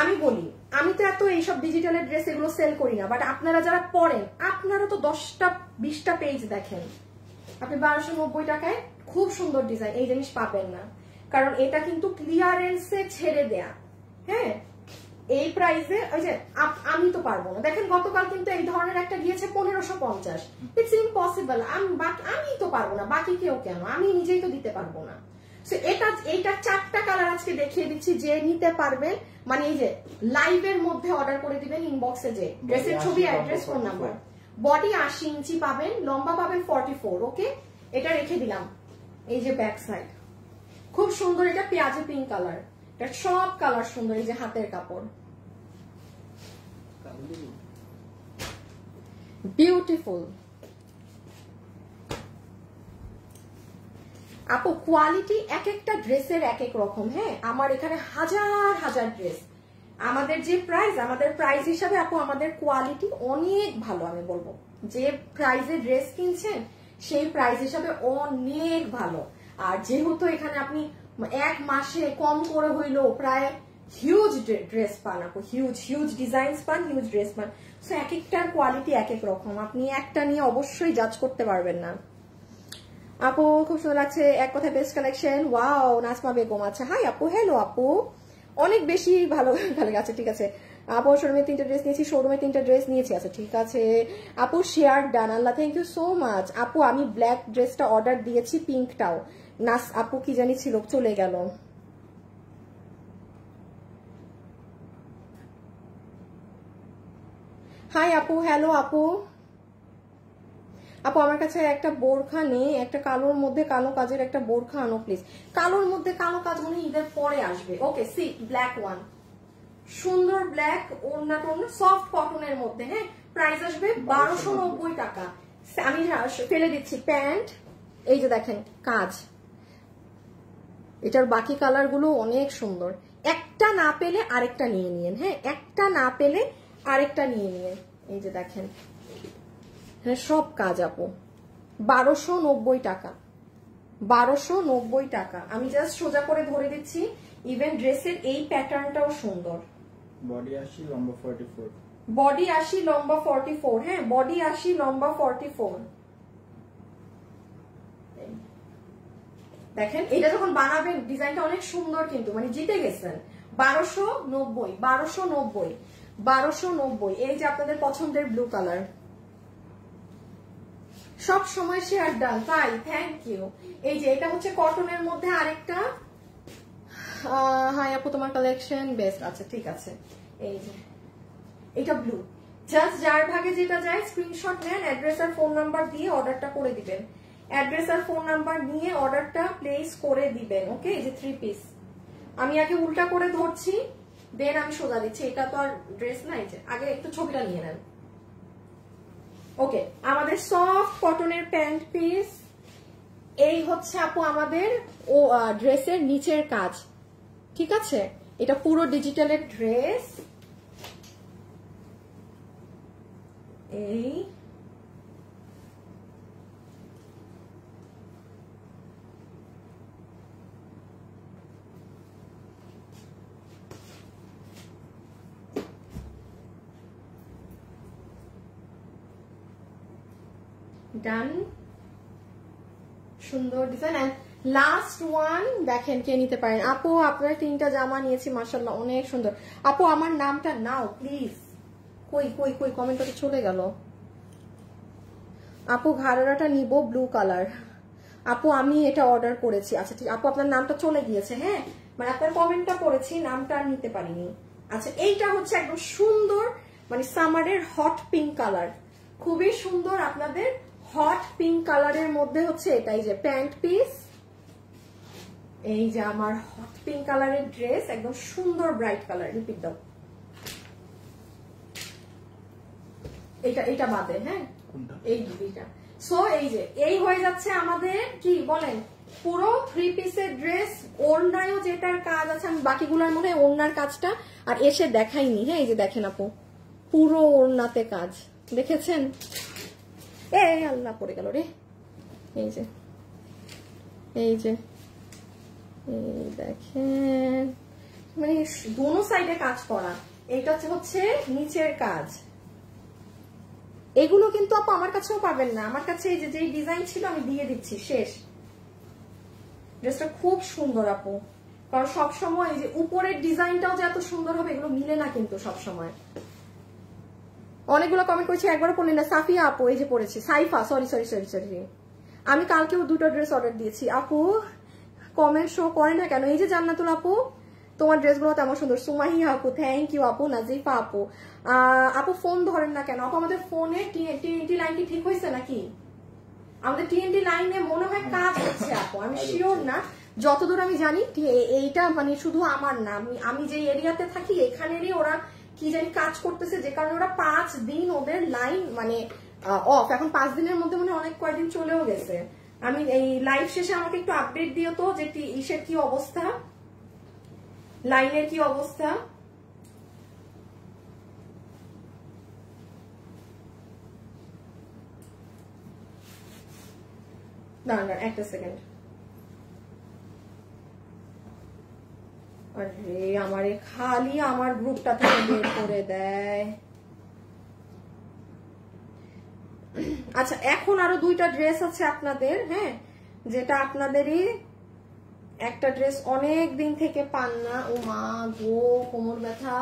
Speaker 1: আমি বলি, আমি তো এত এইসব ডিজিটালের ড্রেস এগুলো সেল করি না, বাট আপনারা যারা পড়েন আপনারা তো 10টা 20টা পেজ দেখেন, আপনি 1290 টাকায় খুব সুন্দর ডিজাইন এই জিনিস পাবেন না, কারণ এটা কিন্তু ক্লিয়ারেন্সে ছেড়ে দেয়া। হ্যাঁ, এই প্রাইসে ওই যে আমি তো পারবো না। দেখেন গতকাল কিন্তু এই ধরনের একটা গিয়েছে 1550, ইটস ইম্পসিবল। আমি তো পারবো না, বাকি কেউ কেন, আমি নিজেই তো দিতে পারবো না। এইটা 4টা কালার আজকে দেখিয়ে দিচ্ছি, যে নিতে পারবেন মানে এই যে লাইভের মধ্যে অর্ডার করে দিবেন ইনবক্সে, যে ড্রেসের ছবি, অ্যাড্রেস, ফোন নাম্বার। বডি 80 ইঞ্চি পাবেন, লম্বা পাবেন 44। ওকে, এটা রেখে দিলাম। এই যে ব্যাক সাইড খুব সুন্দর, এটা পেঁয়াজে পিঙ্ক কালার, এটা সব কালার সুন্দর। এই যে হাতের কাপড় বিউটিফুল আপু, কোয়ালিটি এক একটা ড্রেসের এক এক রকম। হ্যাঁ, আমার এখানে হাজার হাজার ড্রেস, আমাদের যে প্রাইস, আমাদের প্রাইস হিসাবে আপু আমাদের কোয়ালিটি অনেক ভালো। আমি বলবো যে প্রাইসে ড্রেস কিনছেন সেই প্রাইস হিসাবে অনেক ভালো। আর যেহেতু এখানে আপনি এক মাসে কম করে হইলো প্রায় হিউজ ড্রেস পান আপু, হিউজ হিউজ ডিজাইনস পান, হিউজ ড্রেস পান। সো এক একটার কোয়ালিটি এক এক রকম, আপনি একটা নিয়ে অবশ্যই জাজ করতে পারবেন না। আপু খুব সুন্দর লাগছে, এক কথায় best collection. Wow, Nazma Begum. আচ্ছা, হাই আপু, হ্যালো আপু, অনেক বেশি ভালো ভালো আছে, ঠিক আছে আপু। শোরুমে 3টা ড্রেস নিয়েছি, শোরুমে 3টা ড্রেস নিয়েছি। আচ্ছা ঠিক আছে আপু, share done, Allah thank you so much আপু। আমি ব্ল্যাক ড্রেসটা অর্ডার দিয়েছি, পিঙ্কটাও। নাস আপু কি জানি ছিল, চলে গেল। হাই আপু, হ্যালো আপু। আপু আমার কাছে একটা বোরখা নেই, একটা কালোর মধ্যে কালো কাজের একটা বোরখা আনো প্লিজ। কালোর মধ্যে কালো কাজ মনে হয় ঈদের পরে আসবে। ওকে, সি ব্ল্যাক ওয়ান, সুন্দর ব্ল্যাক ওড়না টোড়না, সফট কটনের মধ্যে। হ্যাঁ, প্রাইস আসবে 1290 টাকা। আমি ফেলে দিচ্ছি প্যান্ট। এই যে দেখেন কাজ, এটার বাকি কালার গুলো অনেক সুন্দর। একটা না পেলে আরেকটা নিয়ে নিয়েন। হ্যাঁ, একটা না পেলে আরেকটা নিয়ে নিয়েন। এই যে দেখেন, হ্যাঁ সব কাজ আপু, 1290 টাকা, 1290 টাকা। আমি জাস্ট সোজা করে ধরে দিচ্ছি। ইভেন ড্রেসের এই প্যাটার্নটাও সুন্দর।
Speaker 2: বডি 80 লম্বা 44,
Speaker 1: বডি 80 লম্বা 44। হ্যাঁ, বডি 80 লম্বা 44। দেখেন এটা যখন বানাবেন ডিজাইনটা অনেক সুন্দর, কিন্তু মানে জিতে গেছেন। 1290, 1290, 1290। এই যে আপনাদের পছন্দের ব্লু কালার, সব সময় শেয়ার ডান, তাই থ্যাংক ইউ। এই যে এটা হচ্ছে কটনের মধ্যে আরেকটা। হাই আপু, তোমার কালেকশন বেস্ট। আচ্ছা ঠিক আছে, এই যে এটা ব্লু। জাস্ট যার ভাগে যেটা যায় স্ক্রিনশট নেন, অ্যাড্রেস আর ফোন নাম্বার দিয়ে অর্ডারটা করে দিবেন। অ্যাড্রেস আর ফোন নাম্বার নিয়ে অর্ডারটা প্লেস করে দিবেন। ওকে, এই যে 3 পিস আমি আগে উল্টা করে ধরছি, দেন আমি সোজা দিচ্ছি। এটা তো আর ড্রেস নাই, যে আগে একটু ছবিটা নিয়ে নেন। ওকে, আমাদের সফট কটনের প্যান্ট পিস। এই হচ্ছে আপু আমাদের ও ড্রেসের নিচের কাজ, ঠিক আছে? এটা পুরো ডিজিটালের ড্রেস। এই ডান, সুন্দর ডিজাইন। এন্ড লাস্ট ওয়ান দেখেন কে নিতে পারেন। আপু আপনার 3টা জামা নিয়েছি মাশাআল্লাহ অনেক সুন্দর। আপু আমার নামটা নাও প্লিজ। কই কই কই কমেন্টটা তো চলে গেল। আপু ঘাড়রাটা নিব ব্লু কালার। আপু আমি এটা অর্ডার করেছি। আচ্ছা ঠিক, আপু আপনার নামটা চলে গিয়েছে। হ্যাঁ মানে আপনার কমেন্টটা পড়েছি, নামটা আর নিতে পারিনি। আচ্ছা এইটা হচ্ছে একদম সুন্দর মানে সামারের হট পিঙ্ক কালার, খুবই সুন্দর আপনাদের হট পিঙ্ক কালারের মধ্যে হচ্ছে এটাই যে প্যান্ট পিস। এই যে আমার হট পিঙ্ক কালারের ড্রেস, একদম সুন্দর ব্রাইট কালার। রিপিট দাও, এটা বাদে। হ্যাঁ এই দুইটা। সো এই যে এই হয়ে যাচ্ছে আমাদের কি বলেন পুরো 3 পিসের ড্রেস। ওড়নায়ও যেটার কাজ আছে, আমি বাকিগুলোর মধ্যে ওড়নার কাজটা আর এসে দেখাইনি। হ্যাঁ এই যে দেখেন আপু পুরো ওড়নাতে কাজ, দেখেছেন? এই আল্লাহ পড়ে গেল রে। এই যে এই যে এই দেখেন মানে দোনো সাইডে কাজ করা। এইটা হচ্ছে নিচের কাজ। এগুলো কিন্তু আপু আমার কাছেও পাবেন না, আমার কাছে এই যে যেই ডিজাইন ছিল আমি দিয়ে দিচ্ছি শেষ। ড্রেসটা খুব সুন্দর আপু, কারণ সবসময় এই যে উপরের ডিজাইনটাও যে এত সুন্দর হবে এগুলো মিলে না কিন্তু সবসময়। অনেকগুলো কমেন্ট করেছি, একবারও পড়লেন না। সাফিয়া আপু এই যে পড়েছি, Saifa sorry sorry sorry sorry আমি কালকেও 2টা ড্রেস অর্ডার দিয়েছি। আপু কমেন্ট শো করে না কেন? এই যে জান্নাতুল আপু তোমার ড্রেসগুলো তেমন সুন্দর। সুমাহিয়া আপু থ্যাংক ইউ আপু। নাজিফা আপু আপু ফোন ধরেন না কেন? আপু আমাদের ফোনে টিএনটি লাইন কি ঠিক হয়েছে নাকি? আমাদের টিএনটি লাইনে মনে হয় কাজ হচ্ছে আপু, আমি শিওর না। যতদূর আমি জানি এইটা মানে শুধু আমার না, আমি যে এরিয়াতে থাকি এখানেরই ওরা কি জানি কাজ করতেছে, যে কারণে ওরা 5 দিন ওদের লাইন মানে অফ। এখন 5 দিনের মধ্যে মনে অনেক কয়েকদিন চলেও গেছে। আমি এই লাইভ শেষে আমাকে একটু আপডেট দিও তো যে ইসের কি অবস্থা, লাইনের কি অবস্থা। দাঁড়ান একটা সেকেন্ড। আরে আমারে খালি আমার গ্রুপটা থেকে বের করে দেয়। আচ্ছা এখন আরো 2টা ড্রেস আছে আপনাদের। হ্যাঁ যেটা আপনাদেরই একটা ড্রেস অনেক দিন থেকে পান না। ও মা গো কোমর ব্যথা।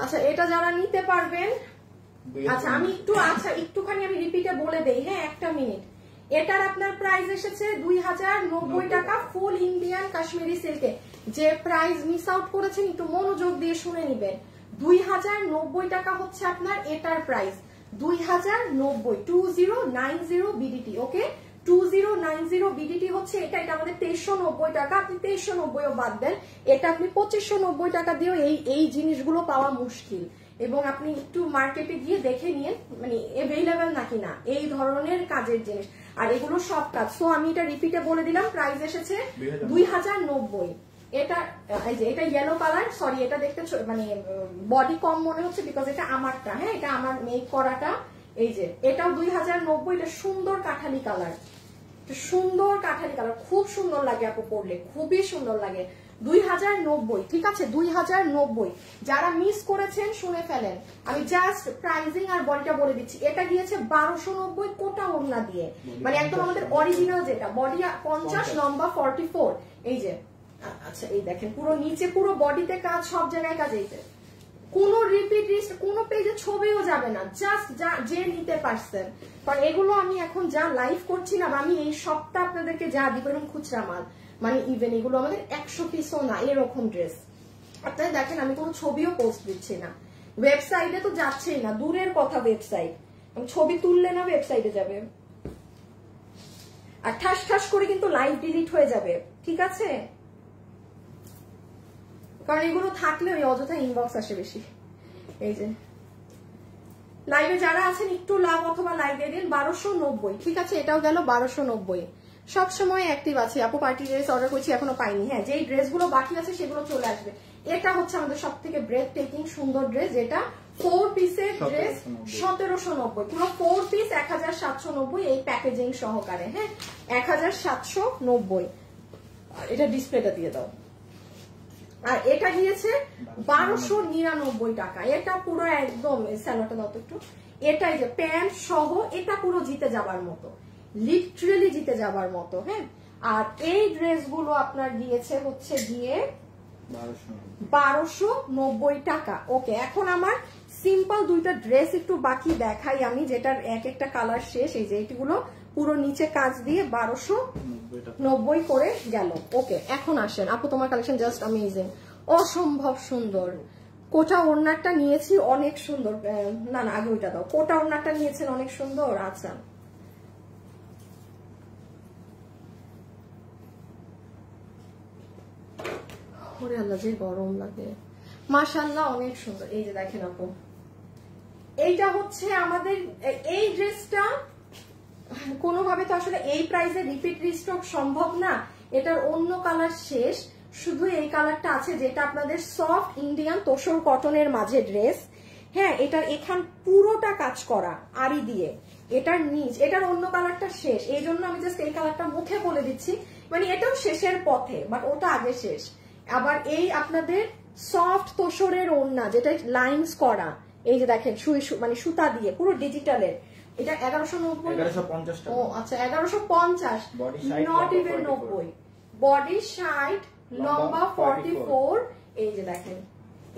Speaker 1: আচ্ছা এটা যারা নিতে পারবেন, আচ্ছা আমি একটুখানি আমি রিপিটে বলে দেই। হ্যাঁ একটা মিনিট। এটার আপনার প্রাইস এসেছে 2090 টাকা ফুল ইন্ডিয়ান কাশ্মীরি সিল্কে। যে প্রাইস মিস আউট করেছেন একটু মনোযোগ দিয়ে শুনে নিবেন। 2090 টাকা হচ্ছে আপনার এটার প্রাইস। 2090 বিডিটি। ওকে 2090 বিডিটি হচ্ছে এটা। এটা আমাদের 2390 টাকা। আপনি 2390 বাদ দেন, এটা আপনি 2590 টাকা দিয়েও এই জিনিসগুলো পাওয়া মুশকিল। এবং আপনি একটু মার্কেটে গিয়ে দেখে নিন মানে এভেইলেবল নাকি না এই ধরনের কাজের জিনিস। আর এগুলো সব কাজ। তো আমি এটা রিপিটে বলে দিলাম, প্রাইস এসেছে 2090। এটা এই যে এটা ইয়েলো কালার, সরি এটা দেখতে মানে বডি কম মনে হচ্ছে বিকজ এটা আমারটা। হ্যাঁ এটা আমার মেক করাটা। এই যে এটাও 2090। এটা সুন্দর কাঠালি কালার, সুন্দর কাঠালি কালার, খুব সুন্দর লাগে আপু পরলে, খুবই সুন্দর লাগে। 2090 ঠিক আছে 2090। যারা মিস করেছেন শুনে ফেলেন, আমি জাস্ট প্রাইজিং আর বডিটা বলে দিচ্ছি। এটা গিয়েছে 1290 কোটা ওড়না দিয়ে, মানে একদম আমাদের অরিজিনাল যেটা বডি 50 লম্বা 44। এই যে আচ্ছা এই দেখেন পুরো নিচে পুরো বডিতে কাজ, সব জায়গায় কাজ। এই যে কোনো রিপিট লিস্ট কোনো পেজে ছবিও যাবে না, জাস্ট যে নিতে পারছেন। কারণ এগুলো আমি এখন যা লাইভ করছিলাম, আমি এই সপ্তাহ আপনাদেরকে যা দিব এরকম খুচরা মাল, মানে ইভেন এগুলো আমাদের 100 পিসও না এরকম ড্রেস। আপনারা দেখেন আমি কোনো ছবিও পোস্ট দিচ্ছি না, ওয়েবসাইটে তো যাচ্ছেই না, দূরের কথা ওয়েবসাইট। ছবি তুললে না ওয়েবসাইটে যাবে, আর ঠাস ঠাস করে কিন্তু লাইভ ডিলিট হয়ে যাবে, ঠিক আছে? কারণ এগুলো থাকলে ওই অযথা ইনবক্স আসে বেশি। এই যে লাইভে যারা আছেন একটু লাভ অথবা লাইক দিয়ে দিন। 1290 ঠিক আছে, এটাও গেল 1290। সবসময় অ্যাক্টিভ আছে আপু। পার্টি ড্রেস অর্ডার করছি এখনো পাইনি। হ্যাঁ যেই ড্রেসগুলো বাকি আছে সেগুলো চলে আসবে। এটা হচ্ছে আমাদের সব থেকে ব্রেথ টেকিং সুন্দর ড্রেস, যেটা 4 পিসের ড্রেস 1790, পুরো 4 পিস 1790 এই প্যাকেজিং সহকারে। হ্যাঁ 1790। এটা ডিসপ্লেটা দিয়ে দাও। আর এটা গিয়েছে 1299 টাকা। এটা পুরো একদম স্যালোটা দাও তো একটু, এটাই যে প্যান্ট সহ এটা পুরো জিতে যাবার মতো, লিটারেলি জিতে যাবার মতো। হ্যাঁ, আর এই ড্রেসগুলো আপনার গিয়েছে হচ্ছে গিয়ে 1290 টাকা। ওকে, এখন আমার সিম্পল দুইটা ড্রেস একটু বাকি দেখাই আমি, যেটার এক একটা কালার শেষ। এই যে এইগুলো পুরো নিচে কাজ দিয়ে 1290 করে গেল। ওকে, এখন আসেন আপু, তোমার কালেকশন জাস্ট অ্যামেজিং, অসম্ভব সুন্দর। কোটা ওড়নাটা নিয়েছি অনেক সুন্দর, না না আগে ওইটা দাও, কোটা ওড়নাটা নিয়েছেন অনেক সুন্দর। আচ্ছা, ওরে আল্লাহ যে গরম লাগে, মাশাআল্লাহ অনেক সুন্দর। এই যে দেখেন আপু, এইটা হচ্ছে আমাদের এই ড্রেসটা কোনোভাবে তো আসলে এই প্রাইসে রিপিট রিস্টক সম্ভব না, এটার অন্য কালার শেষ, শুধু এই কালারটা আছে যেটা আপনাদের সফট ইন্ডিয়ান তোসর কটনের মাঝে ড্রেস। হ্যাঁ, এটার এখান পুরোটা কাজ করা আরি দিয়ে, এটার নিচ, এটার অন্য কালারটা শেষ, এই জন্য আমি জাস্ট এই কালারটা মুখে বলে দিচ্ছি, মানে এটাও শেষের পথে, বাট ওটা আগে শেষ। আবার এই আপনাদের সফট তোসরের ওড়না যেটা লাইনস করা, এই যে দেখেন মানে সুতা দিয়ে পুরো ডিজিটালের, এটা 1150 টাকা। ও আচ্ছা, 1150, নট ইভেন 90, বডি 60, লম্বা 44। এই যে দেখেন,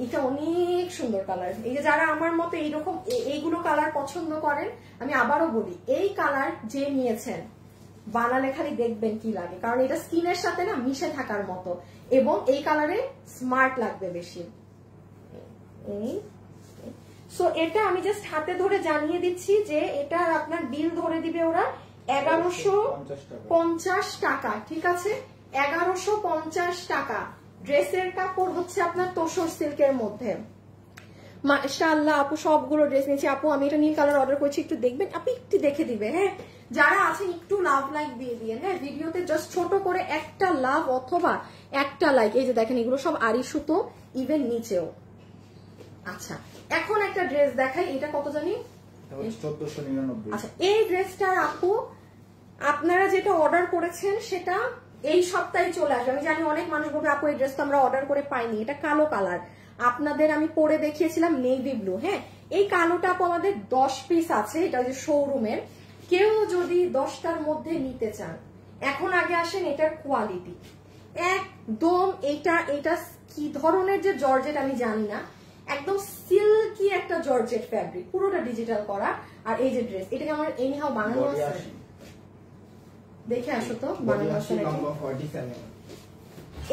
Speaker 1: এটা অনেক সুন্দর কালার। এই যে যারা আমার মতো এইরকম এইগুলো কালার পছন্দ করেন, আমি আবারও বলি, এই কালার যে নিয়েছেন বানালে খালি দেখবেন কি লাগে, কারণ এটা স্কিনের সাথে না মিশে থাকার মতো, এবং এই কালারে স্মার্ট লাগবে বেশি। সো এটা আমি জাস্ট হাতে ধরে জানিয়ে দিচ্ছি যে এটা আপনার বিল ধরে দিবে ওরা 1150 টাকা। ঠিক আছে, 1150 টাকা। ড্রেসের কাপড় হচ্ছে আপনার তোসর সিল্কের মধ্যে। মাশাআল্লাহ আপু, সবগুলো ড্রেস নিয়েছি। আপু আমি এটা নীল কালার অর্ডার করেছি, একটু দেখবেন, আপনি একটু দেখে দিবে। হ্যাঁ, যারা আছেন একটু লাভ লাইক দিয়ে দিয়ে, হ্যাঁ ভিডিওতে জাস্ট ছোট করে একটা লাভ অথবা একটা লাইক। এই যে দেখেন, এগুলো সব আরি সুতো, ইভেন নিচেও। আচ্ছা, এখন একটা ড্রেস দেখাই, এটা কত জানি
Speaker 2: 1499।
Speaker 1: আচ্ছা, এই ড্রেসটার আপু আপনারা যেটা অর্ডার করেছেন সেটা এই সপ্তাহে চলে আসবে। আমি জানি অনেক মানুষ বলবে আপু এই ড্রেসটা আমরা অর্ডার করে পাইনি, এটা কালো কালার, আপনাদের আমি পরে দেখিয়েছিলাম নেভি ব্লু। হ্যাঁ, এই কালোটা আপু আমাদের 10 পিস আছে, এটা যে শোরুমের, কেউ যদি 10টার মধ্যে নিতে চান এখন আগে আসেন। এটার কোয়ালিটি একদম, এটা কি ধরনের যে জর্জেট আমি জানি না, একদম সিল্কি একটা জর্জেট ফ্যাব্রিক, পুরোটা ডিজিটাল করা। আর এই যে ড্রেস, এটাকে আমার এনিহাও বানানো আছে, দেখে আসো তো বানানো আছে।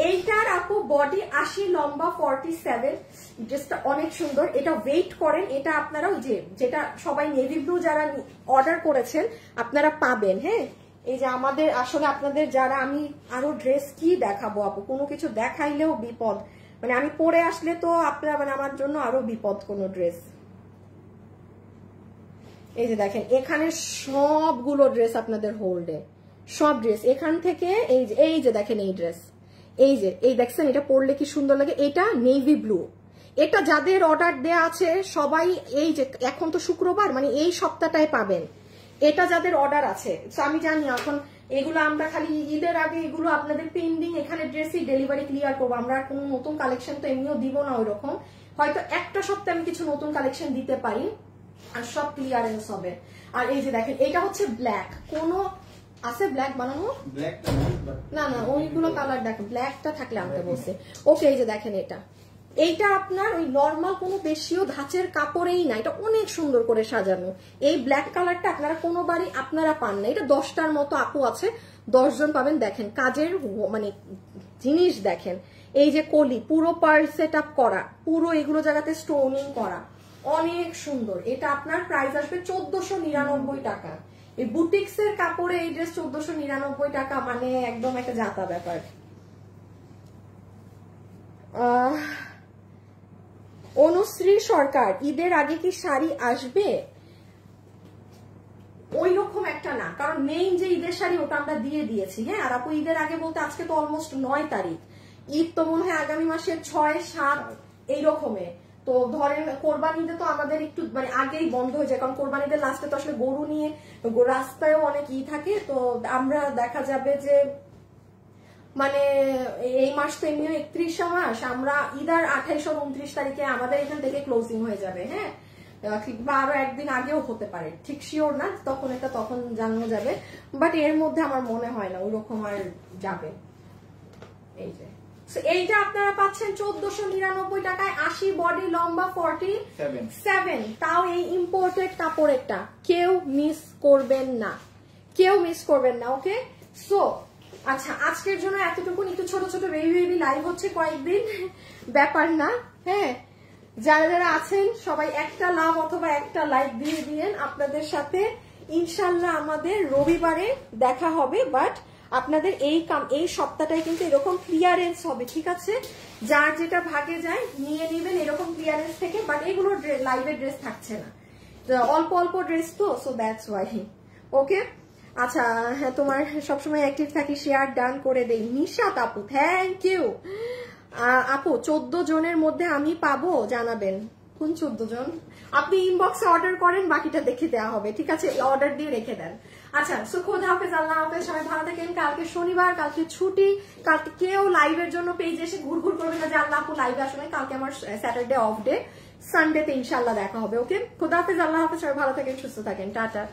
Speaker 1: এইটার আপু বডি 80, লম্বা 47। ড্রেসটা অনেক সুন্দর, এটা ওয়েট করেন, এটা আপনারা ওই যে যেটা সবাই নেভি ব্লু যারা অর্ডার করেছেন আপনারা পাবেন। হ্যাঁ, এই যে আমাদের আসলে আপনাদের যারা, আমি আরো ড্রেস কি দেখাবো আপু, কোনো কিছু দেখাইলেও বিপদ, মানে আমি পরে আসলে তো আপনারা মানে আমার জন্য আরো বিপদ কোন ড্রেস। এই যে দেখেন, এখানে সবগুলো ড্রেস আপনাদের হোল্ডে, সব ড্রেস এখান থেকে। এই যে দেখেন এই ড্রেস, এই দেখছেন, এটা পরলে কি সুন্দর লাগে, এটা নেভি ব্লু। এটা যাদের অর্ডার দেয়া আছে সবাই এই যে এখন তো শুক্রবার, মানে এই সপ্তাহটায় পাবেন। এটা যাদের অর্ডার আছে, আমি জানি এখন এগুলো আমরা খালি ঈদের আগে এগুলো আপনাদের পেন্ডিং, এখানে ড্রেসই ডেলিভারি ক্লিয়ার করবো আমরা, আর কোনো নতুন কালেকশন তো এমনিও দিব না ওইরকম, হয়তো একটা সপ্তাহে আমি কিছু নতুন কালেকশন দিতে পারি, আর সব ক্লিয়ারেন্স হবে। আর এই যে দেখেন, এটা হচ্ছে ব্ল্যাক, কোনো আছে ব্ল্যাক বানানো? না না, ওইগুলো কালার দেখো, ব্ল্যাকটা থাকলে আনতে বলছে। ওকে, এই যে দেখেন, এইটা আপনার ওই নর্মাল কোনো বেশিও ধাঁচের কাপড়েই না, এটা অনেক সুন্দর করে সাজানো। এই ব্ল্যাক কালারটা আপনারা কোনো বাড়ি আপনারা পান না, এটা 10টার মতো আপু আছে, 10 জন পাবেন। দেখেন কাজের মানে জিনিস দেখেন, এই যে কলি পুরো পার সেট আপ করা, পুরো এগুলো জায়গাতে স্টোনিং করা, অনেক সুন্দর। এটা আপনার প্রাইস আসবে 1499 টাকা। এই বুটিক্স এর কাপড়ে এই ড্রেস 1499 টাকা, মানে একদম একটা জাতা ব্যাপার। অনুশ্রী সরকার, ঈদের আগে কি শাড়ি আসবে? ওই রকম একটা না, কারণ মেইন যে ঈদের শাড়ি ওটা আমরা দিয়ে দিয়েছি। হ্যাঁ, আর আপু ঈদের আগে বলতে আজকে তো অলমোস্ট 9 তারিখ, ঈদ তো মনে হয় আগামী মাসের 6, 7 এইরকমে। তো ধরেন কোরবানিতে তো আমাদের একটু মানে আগেই বন্ধ হয়ে যায়, কারণ কোরবানিতে লাস্টে তো আসলে গরু নিয়ে রাস্তায়ও অনেক থাকে, তো আমরা দেখা যাবে যে মানে এই মাস তো এমনিও 31 মাস, আমরা ইদার 28 আর 29 তারিখে আমাদের এখান থেকে ক্লোজিং হয়ে যাবে। হ্যাঁ, বা আরো একদিন আগেও হতে পারে, ঠিক শিওর না, তখন এটা তখন জানানো যাবে, বাট এর মধ্যে আমার মনে হয় না ওইরকম আর যাবে। এই যে এইটা আপনারা পাচ্ছেন 1499 টাকায়, 80 বডি, লম্বা 47, তাও এই ইম্পোর্টেড কাপড়েরটা। কেউ মিস করবেন না, কেউ মিস করবেন না। ওকে, সো আচ্ছা আজকের জন্য এতটুকু। একটু ছোট ছোট বেবি বেবি লাইভ হচ্ছে কয়েকদিন, ব্যাপার না। হ্যাঁ, যারা যারা আছেন সবাই একটা লাভ অথবা একটা লাইক দিয়ে দিয়েন। আপনাদের সাথে ইনশাল্লাহ আমাদের রবিবারে দেখা হবে, বাট আপনাদের এই সপ্তাহটাই কিন্তু এরকম ক্লিয়ারেন্স হবে, ঠিক আছে? যার যেটা ভাগে যায় নিয়ে নেবেন এরকম ক্লিয়ারেন্স থেকে, বাট এগুলো লাইভের ড্রেস থাকছে না, অল্প অল্প ড্রেস তো, সো দ্যাটস ওয়াই। ওকে, আচ্ছা হ্যাঁ, তোমার সবসময় অ্যাক্টিভ থাকি, শেয়ার ডান করে দেই। নিশাত আপু, থ্যাংক ইউ আপু। 14 জনের মধ্যে আমি পাবো, জানাবেন কোন 14 জন। আপনি ইনবক্সে অর্ডার করেন, বাকিটা দেখে দেওয়া হবে, ঠিক আছে? অর্ডার দিয়ে রেখে দেন। আচ্ছা, সো খোদা হাফেজ, আল্লাহ হাফেজ, সবাই ভালো থাকেন। কালকে শনিবার, কালকে ছুটি, কালকে কেউ লাইভের জন্য পেজে এসে ঘুরঘুর করবে না যে আল্লাহ আপু লাইভে আসবে। কালকে আমার স্যাটারডে অফ ডে, সানডেতে ইনশাল্লাহ দেখা হবে। ওকে, খোদা হাফেজ, আল্লাহ হাফেজ, সবাই ভালো থাকেন, সুস্থ থাকেন, টাটা।